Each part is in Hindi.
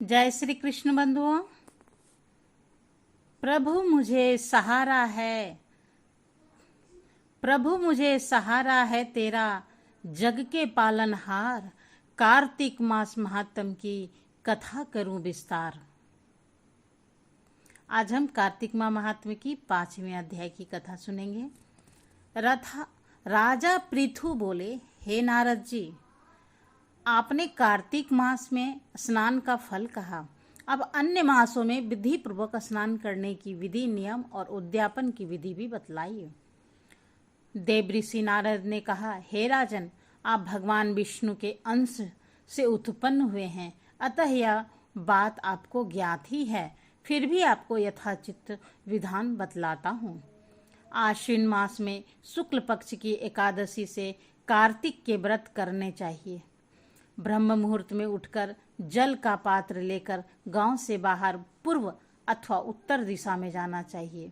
जय श्री कृष्ण बंधुओं। प्रभु मुझे सहारा है, प्रभु मुझे सहारा है तेरा, जग के पालनहार। कार्तिक मास महात्म की कथा करूं विस्तार। आज हम कार्तिक माह महात्म्य की 5वें अध्याय की कथा सुनेंगे। राजा पृथु बोले, हे नारद जी, आपने कार्तिक मास में स्नान का फल कहा, अब अन्य मासों में विधि पूर्वक स्नान करने की विधि, नियम और उद्यापन की विधि भी बतलाइए। देव ऋषि नारद ने कहा, हे राजन, आप भगवान विष्णु के अंश से उत्पन्न हुए हैं, अतः यह बात आपको ज्ञात ही है, फिर भी आपको यथाचित विधान बतलाता हूँ। आश्विन मास में शुक्ल पक्ष की एकादशी से कार्तिक के व्रत करने चाहिए। ब्रह्म मुहूर्त में उठकर जल का पात्र लेकर गांव से बाहर पूर्व अथवा उत्तर दिशा में जाना चाहिए।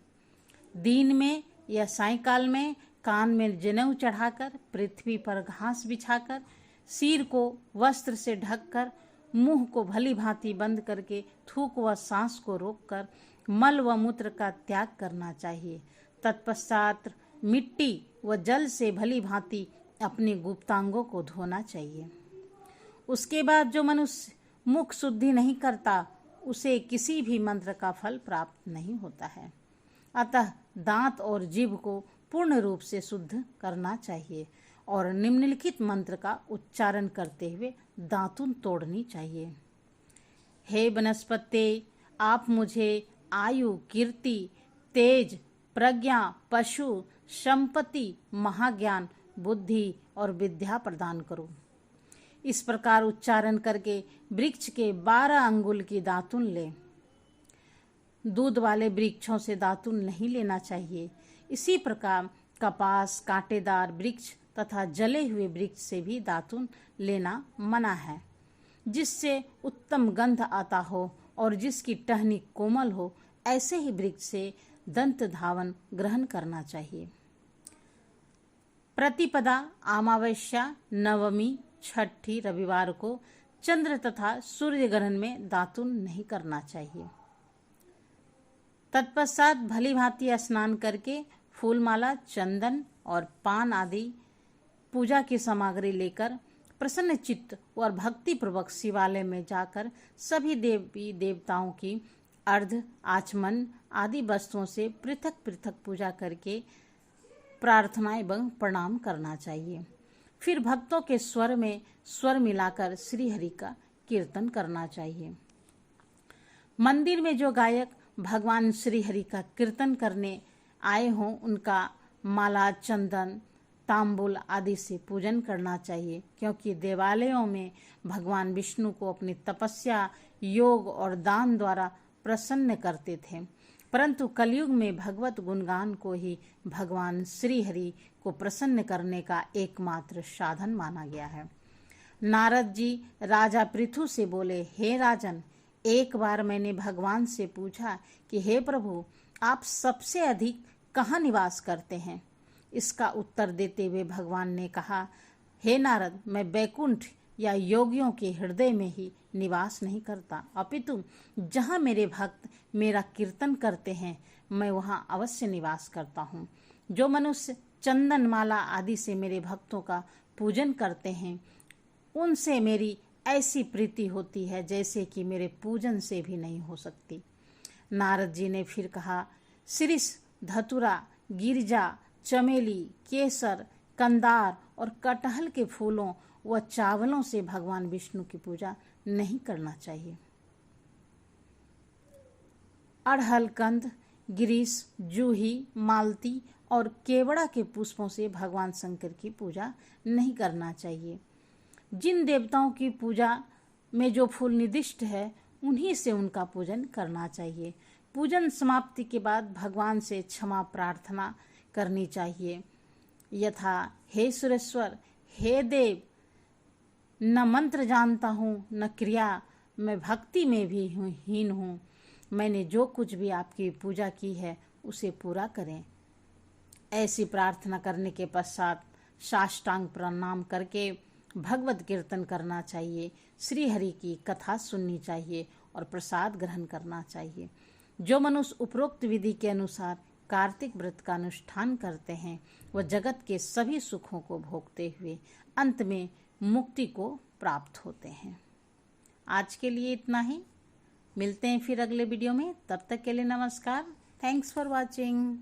दिन में या सायंकाल में कान में जनेऊ चढ़ाकर, पृथ्वी पर घास बिछाकर, सिर को वस्त्र से ढककर, मुंह को भली भांति बंद करके, थूक व सांस को रोककर मल व मूत्र का त्याग करना चाहिए। तत्पश्चात मिट्टी व जल से भली भांति अपने गुप्तांगों को धोना चाहिए। उसके बाद जो मनुष्य मुख शुद्धि नहीं करता, उसे किसी भी मंत्र का फल प्राप्त नहीं होता है। अतः दांत और जीभ को पूर्ण रूप से शुद्ध करना चाहिए और निम्नलिखित मंत्र का उच्चारण करते हुए दातुन तोड़नी चाहिए। हे वनस्पते, आप मुझे आयु, कीर्ति, तेज, प्रज्ञा, पशु, संपत्ति, महाज्ञान, बुद्धि और विद्या प्रदान करो। इस प्रकार उच्चारण करके वृक्ष के 12 अंगुल की दातुन ले। दूध वाले वृक्षों से दातुन नहीं लेना चाहिए। इसी प्रकार कपास, कांटेदार वृक्ष तथा जले हुए वृक्ष से भी दातुन लेना मना है। जिससे उत्तम गंध आता हो और जिसकी टहनी कोमल हो, ऐसे ही वृक्ष से दंत धावन ग्रहण करना चाहिए। प्रतिपदा, अमावस्या, नवमी, छठी, रविवार को चंद्र तथा सूर्य ग्रहण में दातुन नहीं करना चाहिए। तत्पश्चात भली भांति स्नान करके फूलमाला, चंदन और पान आदि पूजा की सामग्री लेकर प्रसन्न चित्त और भक्ति पूर्वक शिवालय में जाकर सभी देवी देवताओं की अर्घ, आचमन आदि वस्तुओं से पृथक पृथक पूजा करके प्रार्थना एवं प्रणाम करना चाहिए। फिर भक्तों के स्वर में स्वर मिलाकर श्री हरि का कीर्तन करना चाहिए। मंदिर में जो गायक भगवान श्री हरि का कीर्तन करने आए हों, उनका माला, चंदन, तांबुल आदि से पूजन करना चाहिए, क्योंकि देवालयों में भगवान विष्णु को अपनी तपस्या, योग और दान द्वारा प्रसन्न करते थे। परंतु कलयुग में भगवत गुणगान को ही भगवान श्री हरि को प्रसन्न करने का एकमात्र साधन माना गया है। नारद जी राजा पृथु से बोले, हे राजन, एक बार मैंने भगवान से पूछा कि हे प्रभु, आप सबसे अधिक कहाँ निवास करते हैं? इसका उत्तर देते हुए भगवान ने कहा, हे नारद, मैं वैकुंठ या योगियों के हृदय में ही निवास नहीं करता, अपितु जहाँ मेरे भक्त मेरा कीर्तन करते हैं, मैं वहाँ अवश्य निवास करता हूँ। जो मनुष्य चंदन माला आदि से मेरे भक्तों का पूजन करते हैं, उनसे मेरी ऐसी प्रीति होती है जैसे कि मेरे पूजन से भी नहीं हो सकती। नारद जी ने फिर कहा, शिरीष, धतुरा, गिरजा, चमेली, केसर, कंदार और कटहल के फूलों व चावलों से भगवान विष्णु की पूजा नहीं करना चाहिए। अड़हल कंद, गिरीश, जूही, मालती और केवड़ा के पुष्पों से भगवान शंकर की पूजा नहीं करना चाहिए। जिन देवताओं की पूजा में जो फूल निर्दिष्ट है, उन्हीं से उनका पूजन करना चाहिए। पूजन समाप्ति के बाद भगवान से क्षमा प्रार्थना करनी चाहिए, यथा, हे सुरेश्वर, हे देव, न मंत्र जानता हूँ न क्रिया, मैं भक्ति में भी हीन हूँ। मैंने जो कुछ भी आपकी पूजा की है उसे पूरा करें। ऐसी प्रार्थना करने के पश्चात साष्टांग प्रणाम करके भगवत कीर्तन करना चाहिए। श्री हरि की कथा सुननी चाहिए और प्रसाद ग्रहण करना चाहिए। जो मनुष्य उपरोक्त विधि के अनुसार कार्तिक व्रत का अनुष्ठान करते हैं वह जगत के सभी सुखों को भोगते हुए अंत में मुक्ति को प्राप्त होते हैं। आज के लिए इतना ही, मिलते हैं फिर अगले वीडियो में। तब तक के लिए नमस्कार। Thanks for watching.